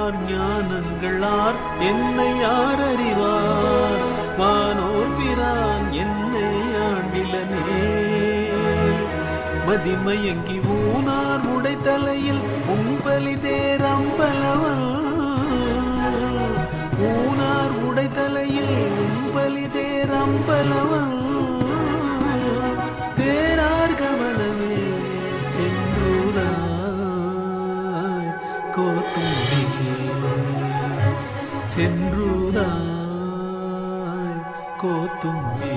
அறிவார் ஞானங்களார் என்னை யார் அறிவார் வானோர் பிரான் என்னை ஆண்டிலனே மதிமயங்கி ஊனார் உடைத்தலையில் உம்பலி தேரம்பலவல் ஊனார் உடைத்தலையில் உம்பலி தேரம்பலவல் தேரார் கமலமே சென்றுதாய் கோத்தும்பி சென்றுதாய் கோத்தும்பி